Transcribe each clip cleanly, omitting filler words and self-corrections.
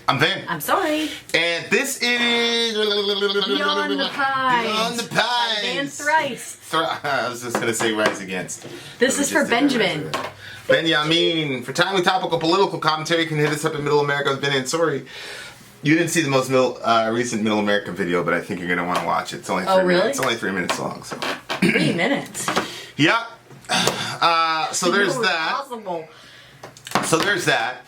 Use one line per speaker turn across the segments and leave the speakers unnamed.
I'm Vin.
I'm Sori.
And this is
Beyond the Pines.
Beyond the Pines.
And Thrice.
I was just going to say Rise Against.
This is for Benjamin.
Benjamin. For timely topical political commentary, you can hit us up in Middle America with Vin and Sori. You didn't see the most recent Middle America video, but I think you're going to want to watch it. It's only 3 minutes. It's only 3 minutes long. So.
3 minutes?
Yeah. So there's that.
Impossible.
So there's that.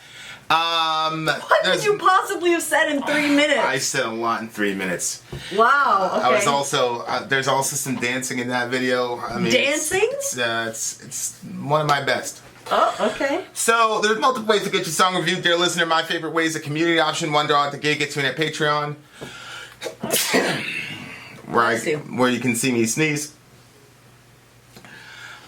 What could you possibly have said in 3 minutes?
I said a lot in 3 minutes.
Wow. Okay.
I was also there's also some dancing in that video. I mean,
dancing?
It's one of my best.
Oh, okay.
So there's multiple ways to get your song reviewed, dear listener. My favorite way is the community option. $1 at the gate gets you in at Patreon, where you can see me sneeze.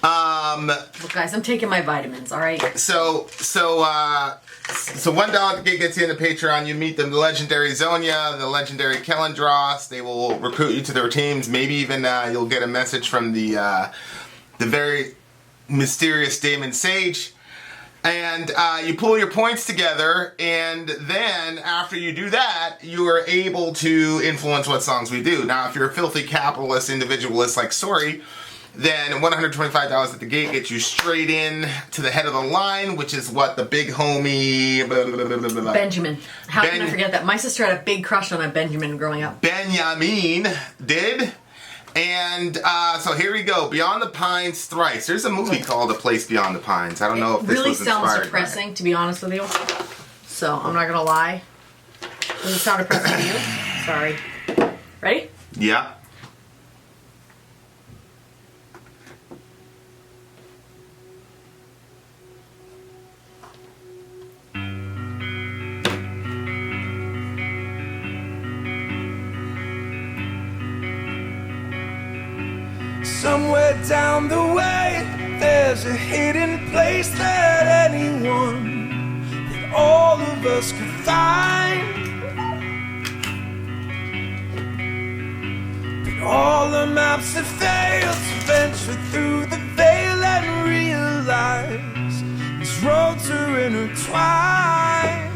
Look, guys, I'm taking my vitamins. All right.
So $1 at the gate gets you in the Patreon. You meet the legendary Zonia, the legendary Kellen Dross. They will recruit you to their teams. Maybe even you'll get a message from the very mysterious Damon Sage. And you pull your points together, and then after you do that, you are able to influence what songs we do. Now, if you're a filthy capitalist individualist like Sori, then $125 at the gate gets you straight in to the head of the line, which is what the big homie...
Benjamin. How can I forget that? My sister had a big crush on a Benjamin growing up.
Benjamin did. And so here we go. Beyond the Pines, Thrice. There's a movie called A Place Beyond the Pines. I don't know if this was inspired. It really sounds
depressing, to be honest with you. So, I'm not going to lie. Does it sound depressing to you? Sorry. Ready?
Yeah.
Somewhere down the way, there's a hidden place that all of us could find. But all the maps have failed to venture through the veil and realize these roads are intertwined.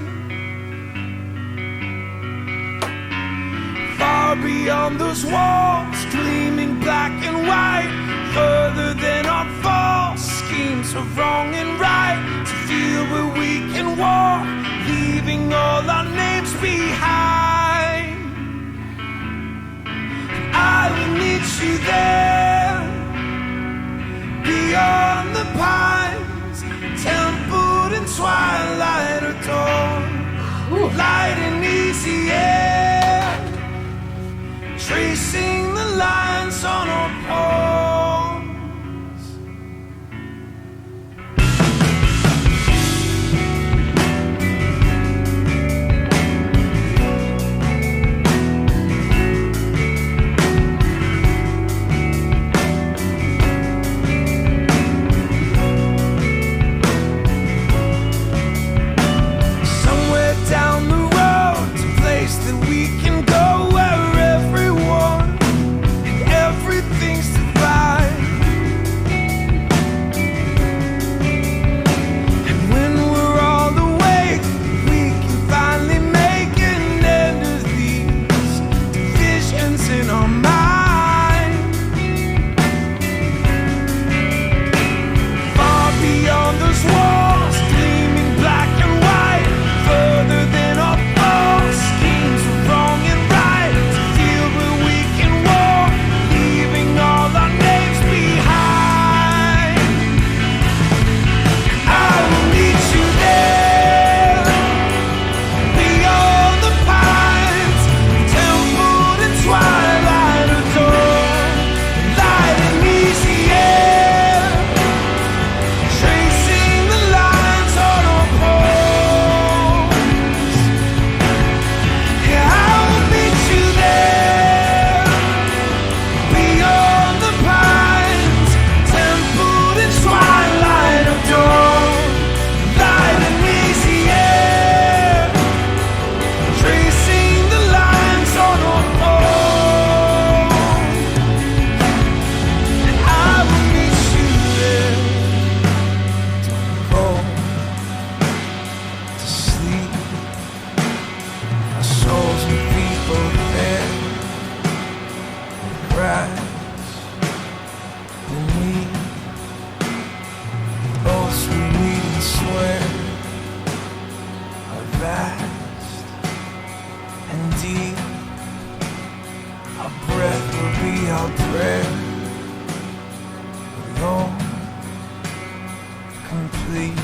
Far beyond those walls, gleaming black and white, further than our false schemes of wrong and right, to feel we're weak and war, leaving all our names behind. And I will meet you there, beyond the pines, templed in twilight or dawn, light and easy air, tracing the lines on our palms. complete.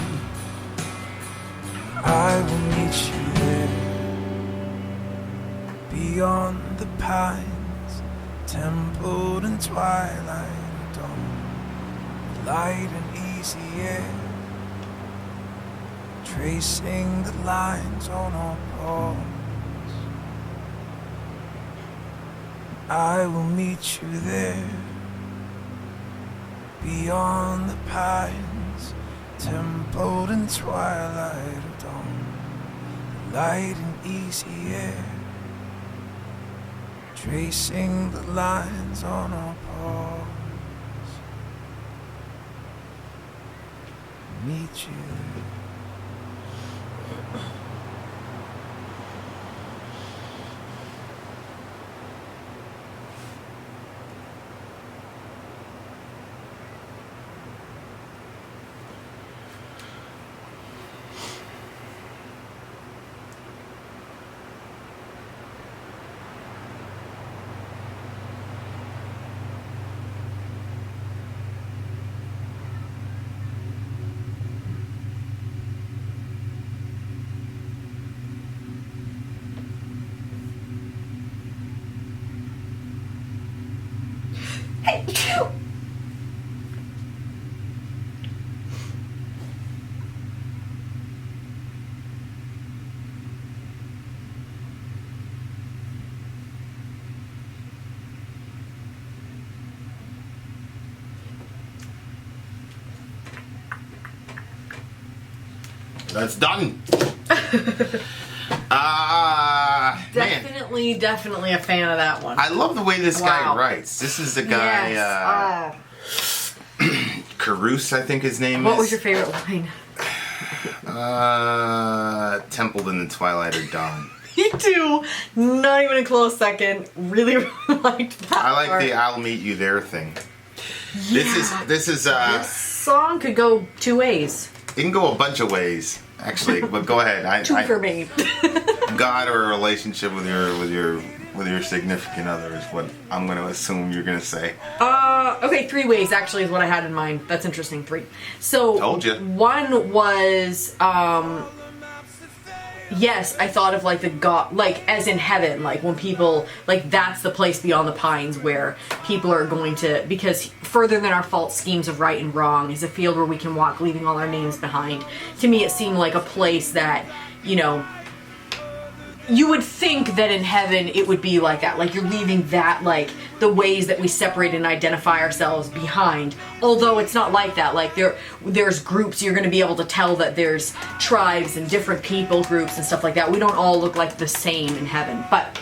I will meet you there, beyond the pines, templed in twilight dawn, light and easy air, tracing the lines on our paws. I will meet you there, beyond the pines, templed in twilight of dawn, light and easy air, tracing the lines on our paws. Meet you there.
That's done. Man.
Definitely a fan of that one.
I love the way this guy
Wow.
writes. This is the guy,
Yes.
Caruso, I think his name
What
is.
was your favorite line?
Templed in the Twilight of Dawn.
Me too. Not even a close second. Really liked that.
I like
part.
the "I'll meet you there" thing.
Yeah.
This is
This song could go two ways.
it can go a bunch of ways actually, but go ahead.
Two for me.
God or a relationship with your significant other is what I'm going to assume you're going to say.
Okay, three ways actually is what I had in mind. That's interesting. Three. So
Told ya.
One was yes, I thought of like the God, like as in heaven, like when people, like that's the place beyond the pines where people are going to, because further than our false schemes of right and wrong is a field where we can walk leaving all our names behind. To me it seemed like a place that, you know, you would think that in heaven it would be like that, like you're leaving that, like the ways that we separate and identify ourselves behind, although it's not like that. Like there's groups, you're going to be able to tell that there's tribes and different people groups and stuff like that. We don't all look like the same in heaven, but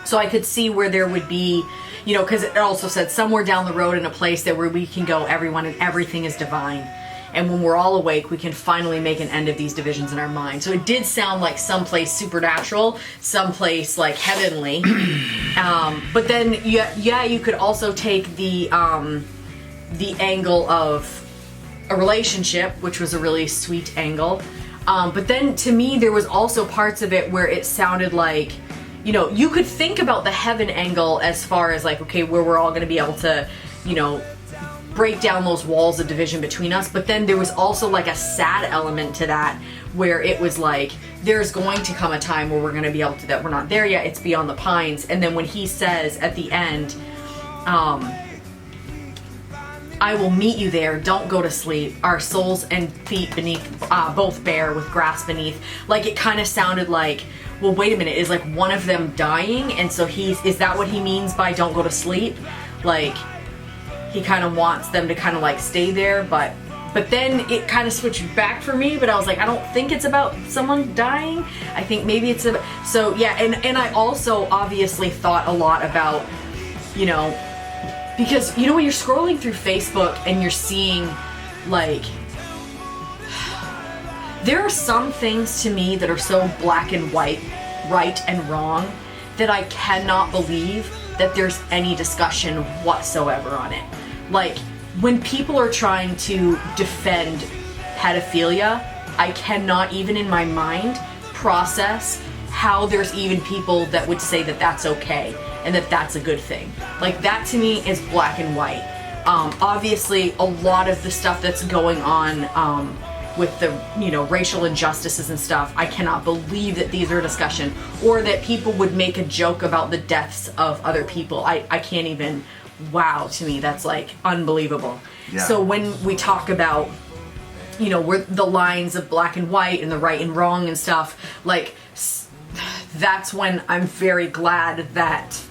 so I could see where there would be, you know, because it also said somewhere down the road in a place that where we can go, everyone and everything is divine. And when we're all awake, we can finally make an end of these divisions in our mind. So it did sound like someplace supernatural, someplace like heavenly. But then, yeah, you could also take the angle of a relationship, which was a really sweet angle. But then, to me, there was also parts of it where it sounded like, you know, you could think about the heaven angle as far as like, okay, where we're all going to be able to, you know, break down those walls of division between us. But then there was also like a sad element to that where it was like there's going to come a time where we're going to be able to, that we're not there yet, it's beyond the pines. And then when he says at the end, I will meet you there, don't go to sleep, our souls and feet beneath both bare with grass beneath, like it kind of sounded like, well, wait a minute, is like one of them dying? And so is that what he means by don't go to sleep? Like he kind of wants them to kind of like stay there, but then it kind of switched back for me. But I was like, I don't think it's about someone dying. I think maybe it's about, so yeah. And I also obviously thought a lot about, you know, because you know when you're scrolling through Facebook and you're seeing like, there are some things to me that are so black and white, right and wrong, that I cannot believe that there's any discussion whatsoever on it. Like, when people are trying to defend pedophilia, I cannot even in my mind process how there's even people that would say that that's okay and that that's a good thing. Like, that to me is black and white. Obviously, a lot of the stuff that's going on with the, racial injustices and stuff, I cannot believe that these are a discussion, or that people would make a joke about the deaths of other people. I can't even, wow, to me, that's like unbelievable.
Yeah.
So when we talk about, where the lines of black and white and the right and wrong and stuff, like, that's when I'm very glad that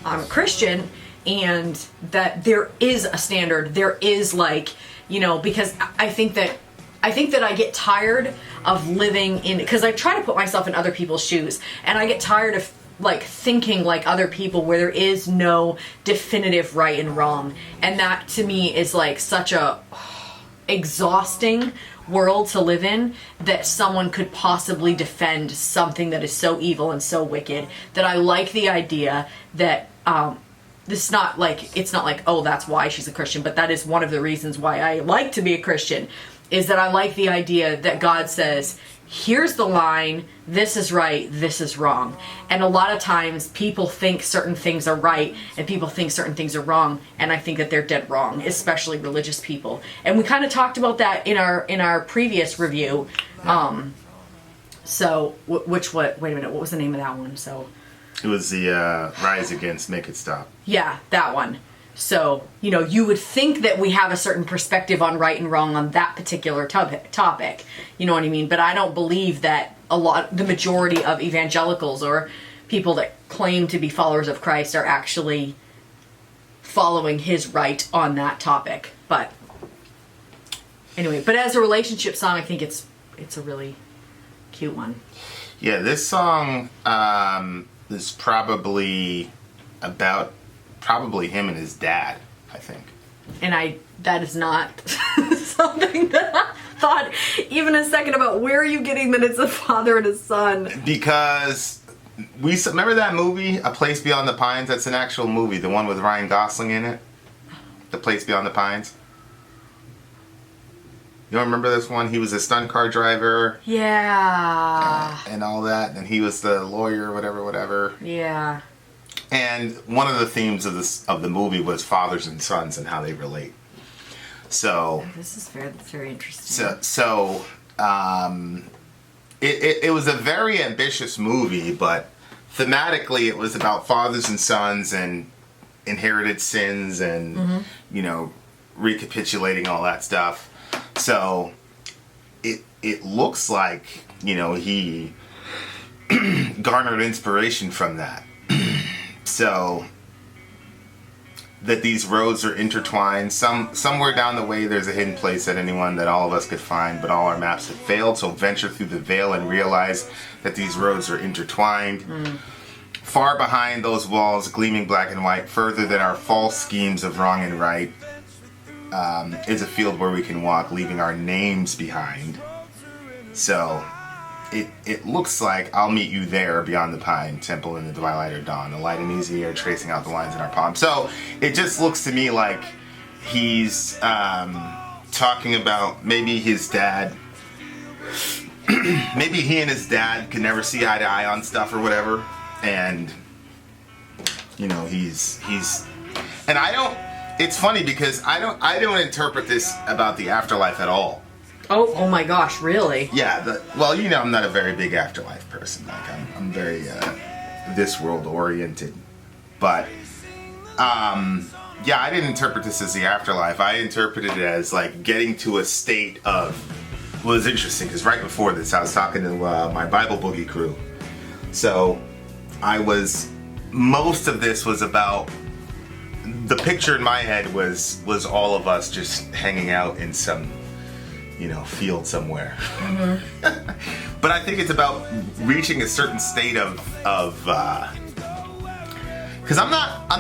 I'm a Christian and that there is a standard. There is like, because I think that I get tired of living in, because I try to put myself in other people's shoes, and I get tired of like thinking like other people where there is no definitive right and wrong. And that to me is like such a exhausting world to live in, that someone could possibly defend something that is so evil and so wicked, that I like the idea that it's not like, oh, that's why she's a Christian, but that is one of the reasons why I like to be a Christian, is that I like the idea that God says, here's the line, this is right, this is wrong. And a lot of times people think certain things are right and people think certain things are wrong, and I think that they're dead wrong, especially religious people. And we kind of talked about that in our previous review. Wait a minute, what was the name of that one? So
It was the Rise Against Make It Stop.
Yeah, that one. So, you would think that we have a certain perspective on right and wrong on that particular topic. You know what I mean? But I don't believe that the majority of evangelicals or people that claim to be followers of Christ are actually following his right on that topic. But anyway, but as a relationship song, I think it's a really cute one.
Yeah, this song is probably about him and his dad, I think.
And that is not something that I thought even a second about. Where are you getting that it's a father and a son?
Because remember that movie, A Place Beyond the Pines? That's an actual movie, the one with Ryan Gosling in it. The Place Beyond the Pines. You don't remember this one? He was a stunt car driver.
Yeah.
And all that, and he was the lawyer, whatever.
Yeah.
And one of the themes of the movie was fathers and sons and how they relate. So
this is very interesting.
It was a very ambitious movie, but thematically it was about fathers and sons and inherited sins and recapitulating all that stuff. So it looks like he garnered inspiration from that. So that these roads are intertwined. Somewhere down the way there's a hidden place that all of us could find, but all our maps have failed. So venture through the veil and realize that these roads are intertwined. Far behind those walls, gleaming black and white, further than our false schemes of wrong and right, is a field where we can walk, leaving our names behind. So it looks like I'll meet you there beyond the pine, temple in the twilight or dawn, the light and easy air tracing out the lines in our palm. So it just looks to me like he's talking about maybe his dad, maybe he and his dad can never see eye to eye on stuff or whatever, and he's and it's funny because I don't interpret this about the afterlife at all.
Oh my gosh, really?
Yeah, I'm not a very big afterlife person. Like I'm very this world oriented. But I didn't interpret this as the afterlife. I interpreted it as like getting to a state of. Well, it's interesting because right before this, I was talking to my Bible Boogie crew. So most of this was about. The picture in my head was all of us just hanging out in some. Field somewhere. Mm-hmm. But I think it's about reaching a certain state of because I'm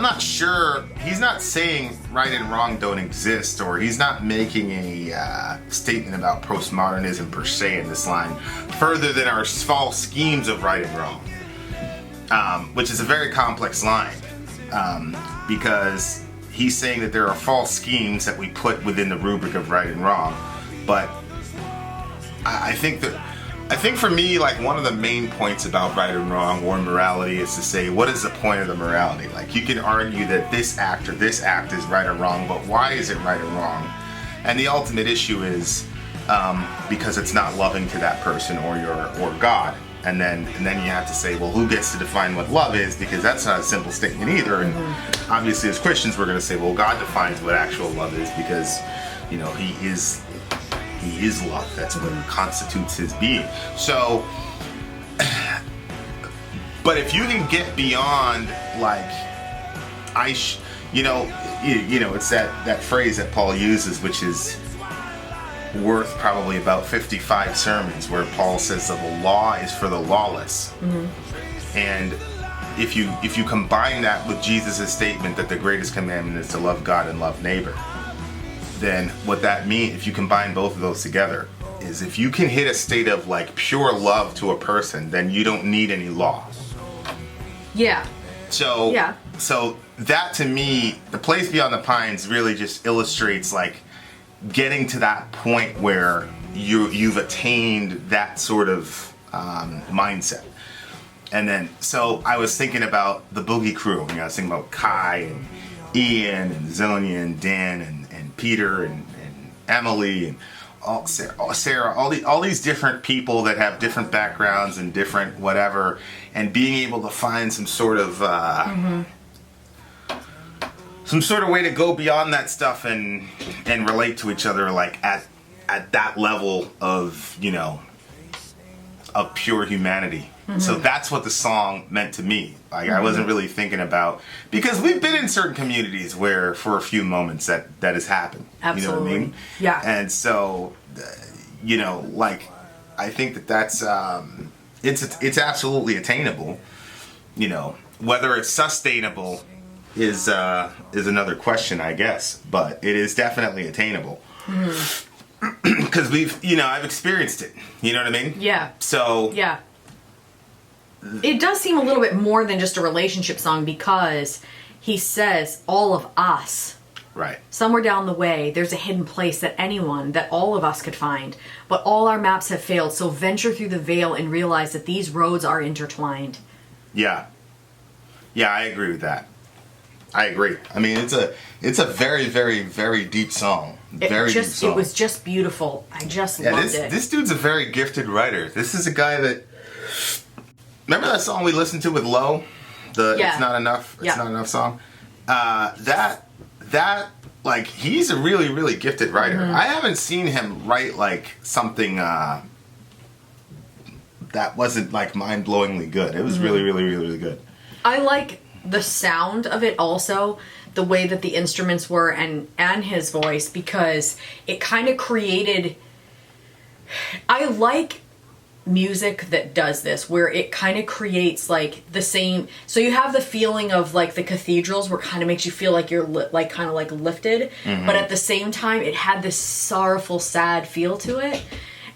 not sure, he's not saying right and wrong don't exist, or he's not making a statement about postmodernism per se in this line, further than our false schemes of right and wrong, which is a very complex line, because he's saying that there are false schemes that we put within the rubric of right and wrong. But I think that I think for me, like, one of the main points about right and wrong or morality is to say, what is the point of the morality? Like, you can argue that this act or this act is right or wrong, but why is it right or wrong? And the ultimate issue is because it's not loving to that person or God. And then you have to say, well, who gets to define what love is? Because that's not a simple statement either. And obviously, as Christians, we're going to say, well, God defines what actual love is because, you know, He is love. That's what constitutes His being. So, but if you can get beyond, like, you know, it's that phrase that Paul uses, which is worth probably about 55 sermons, where Paul says that the law is for the lawless. And if you combine that with Jesus' statement that the greatest commandment is to love God and love neighbor, then what that means, if you combine both of those together, is if you can hit a state of like pure love to a person, then you don't need any law.
Yeah.
So that to me, The Place Beyond the Pines really just illustrates like getting to that point where you've attained that sort of mindset. And then, so I was thinking about the Boogie Crew. You know, I was thinking about Kai and Ian and Zonia and Dan and Peter and Emily and Sarah, all these different people that have different backgrounds and different whatever, and being able to find some sort of way to go beyond that stuff and relate to each other, like at that level of, you know, of pure humanity. So that's what the song meant to me. Like, I wasn't really thinking about, because we've been in certain communities where for a few moments that has happened.
Absolutely.
You know what I mean?
Yeah.
And so, you know, like, I think that's it's absolutely attainable. You know, whether it's sustainable is another question, I guess, but it is definitely attainable. Because I've experienced it. You know what I mean?
Yeah.
So
yeah. It does seem a little bit more than just a relationship song, because he says all of us.
Right.
Somewhere down the way, there's a hidden place that all of us could find. But all our maps have failed, so venture through the veil and realize that these roads are intertwined.
Yeah. Yeah, I agree with that. I agree. I mean, it's a very, very, very deep song. Deep song.
It was just beautiful. I just loved it.
This dude's a very gifted writer. This is a guy that... Remember that song we listened to with Low? It's Not Enough. It's Not Enough song. That like, he's a really, really gifted writer. I haven't seen him write like something that wasn't like mind-blowingly good. It was really, really, really, really good.
I like the sound of it also, the way that the instruments were and his voice, because it kind of created... I like music that does this, where it kind of creates like the same, so you have the feeling of like the cathedrals, where it kind of makes you feel like you're kind of like lifted, but at the same time it had this sorrowful, sad feel to it.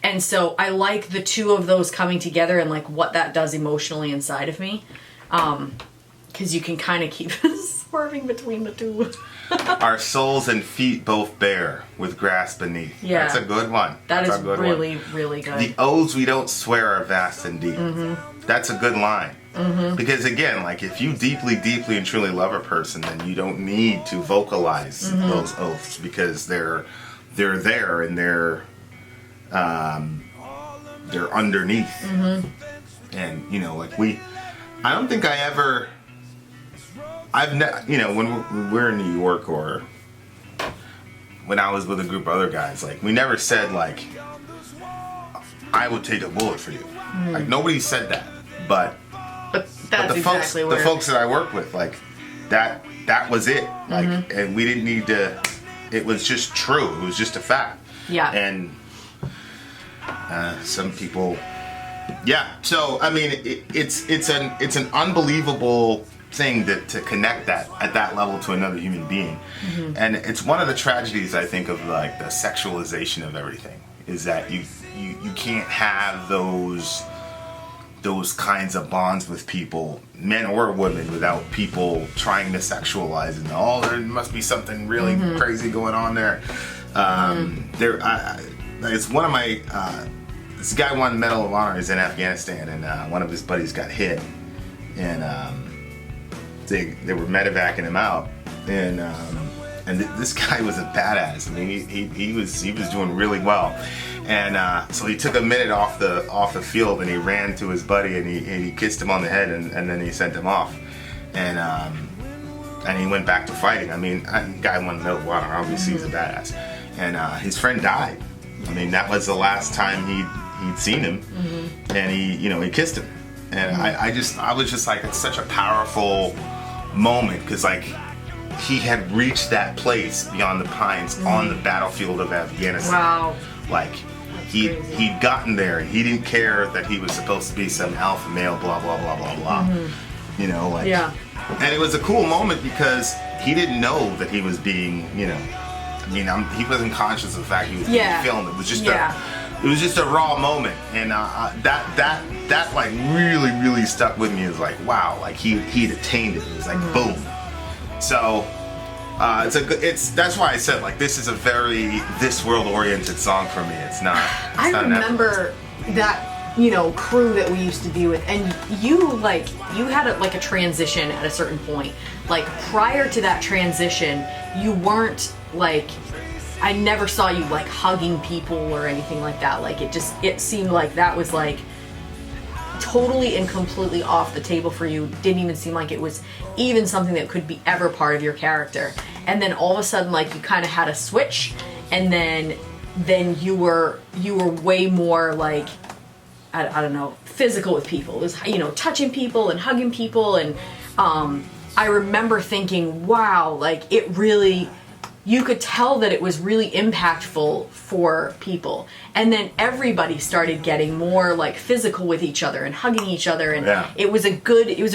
And so I like the two of those coming together and like what that does emotionally inside of me, because you can kind of keep swerving between the two.
Our souls and feet both bare, with grass beneath.
Yeah.
That's a good one.
That's really, really good.
The oaths we don't swear are vast and deep. That's a good line. Because again, like, if you deeply, deeply and truly love a person, then you don't need to vocalize those oaths, because they're there and they're underneath. And, you know, like, I don't think I ever... when we're in New York, or when I was with a group of other guys, like, we never said, like, I would take a bullet for you. Like, nobody said that. But
that's exactly
the folks that I work with, like, that was it. Like, and we didn't need to, it was just true. It was just a fact.
Yeah.
And some people, yeah. So, I mean, it's an unbelievable thing to connect that at that level to another human being. And it's one of the tragedies, I think, of like the sexualization of everything, is that you can't have those kinds of bonds with people, men or women, without people trying to sexualize and there must be something really crazy going on there. It's one of my this guy won the Medal of Honor. He's in Afghanistan, and one of his buddies got hit, and they were medevacing him out, and this guy was a badass. I mean, he was doing really well, and so he took a minute off the field, and he ran to his buddy, and he kissed him on the head, and then he sent him off, and he went back to fighting. I mean, the guy won the Medal of Honor. Obviously, he's a badass, and his friend died. I mean, that was the last time he'd seen him, and he kissed him, and I was just like, it's such a powerful moment, because like he had reached that place beyond the pines on the battlefield of Afghanistan.
Wow.
Like he'd gotten there, and he didn't care that he was supposed to be some alpha male, blah blah blah blah blah. You know, like,
yeah.
And it was a cool moment because he didn't know that he was being, I mean, he wasn't conscious of the fact he was being filmed. It was just it was just a raw moment, and that like really stuck with me. Is like, wow, like he'd attained it. It was like boom. So that's why I said, like, this is a very this world oriented song for me. It's not.
I remember that crew that we used to be with, and you had a transition at a certain point. Like, prior to that transition, you weren't like, I never saw you like hugging people or anything like that. Like, it seemed like that was like totally and completely off the table for you. Didn't even seem like it was even something that could be ever part of your character. And then all of a sudden, like, you kind of had a switch, and then you were way more like, I don't know, physical with people. It was, touching people and hugging people, and I remember thinking, wow, like, it really, you could tell that it was really impactful for people. And then everybody started getting more like physical with each other and hugging each other, and it was a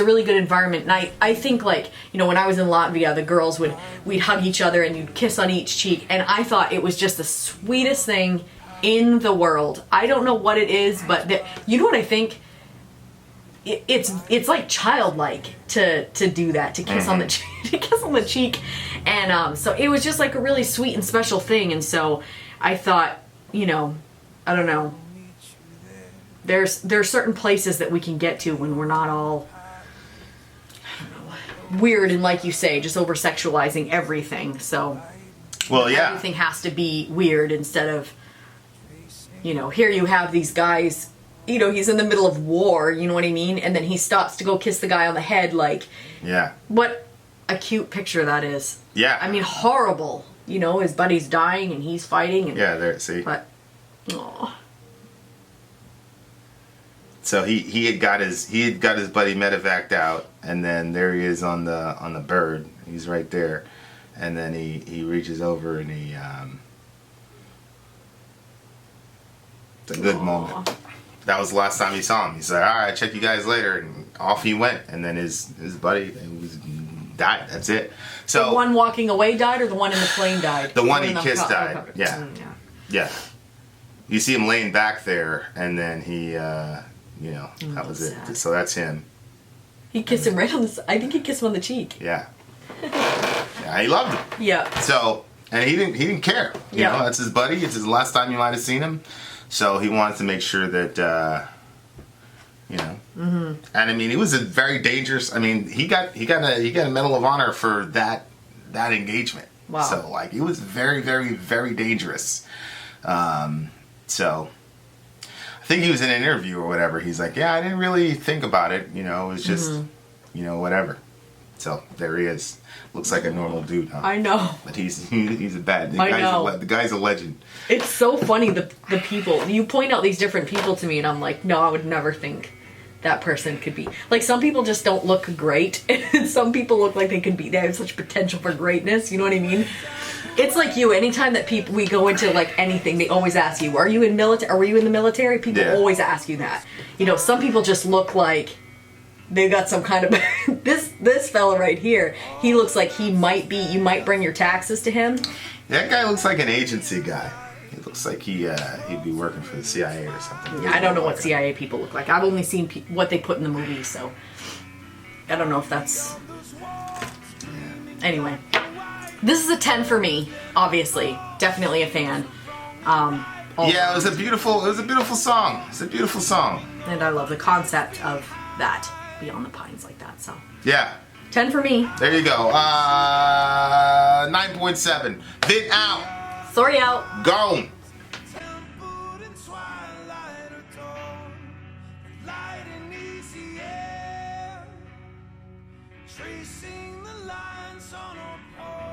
really good environment. And I think, like, when I was in Latvia, the girls we'd hug each other and you'd kiss on each cheek, and I thought it was just the sweetest thing in the world. I don't know what it is, but you know what I think? It's like childlike to do that, to kiss on the cheek, and so it was just like a really sweet and special thing. And so I thought, I don't know, there's certain places that we can get to when we're not all, I don't know, weird, and like you say, just over sexualizing everything. So everything has to be weird instead of, here you have these guys, he's in the middle of war, you know what I mean? And then he stops to go kiss the guy on the head, like, what a cute picture that is.
Yeah.
I mean, horrible. His buddy's dying and he's fighting. And,
see.
But, aw.
So he had got his buddy medevaced out, and then there he is on the bird. He's right there, and then he reaches over and he it's a good moment. That was the last time he saw him. He said, all right, check you guys later, and off he went. And then his buddy died. That's it. So
the one walking away died, or the one in the plane died?
The one he kissed died. Yeah. You see him laying back there, and then he, that was it. Sad. So that's him.
He kissed him right on the. I think he kissed him on the cheek.
Yeah. Yeah, he loved him.
Yeah.
So, and he didn't care. You know, that's his buddy. It's his last time you might have seen him. So he wanted to make sure that, and I mean, it was a very dangerous. I mean, he got a Medal of Honor for that engagement.
Wow.
So, like, it was very, very, very dangerous. So I think he was in an interview or whatever. He's like, yeah, I didn't really think about it. It was just, whatever. So there he is. Looks like a normal dude, huh? I know. But he's a bad. The guy's a legend.
It's so funny, the people. You point out these different people to me, and I'm like, no, I would never think that person could be. Like, some people just don't look great, and some people look like they have such potential for greatness. You know what I mean? It's like you. Anytime that we go into like anything, they always ask you, "Are you in military? Were you in the military?" People always ask you that. Some people just look like they got some kind of this fella right here. He looks like you might bring your taxes to him.
That guy looks like an agency guy. He looks like he'd be working for the CIA or something.
Yeah, I don't know what CIA people look like. I've only seen what they put in the movies, so I don't know if that's. Anyway, this is a 10 for me. Obviously, definitely a fan.
Yeah, it was a beautiful song. It's a beautiful song.
And I love the concept of that, Beyond the Pines like that, so.
Yeah.
10 for me.
There you go. 9.7. Vin out.
Sori out.
Gone.
Tempered in twilight or dawn, light and easy air, tracing the lines on a pole.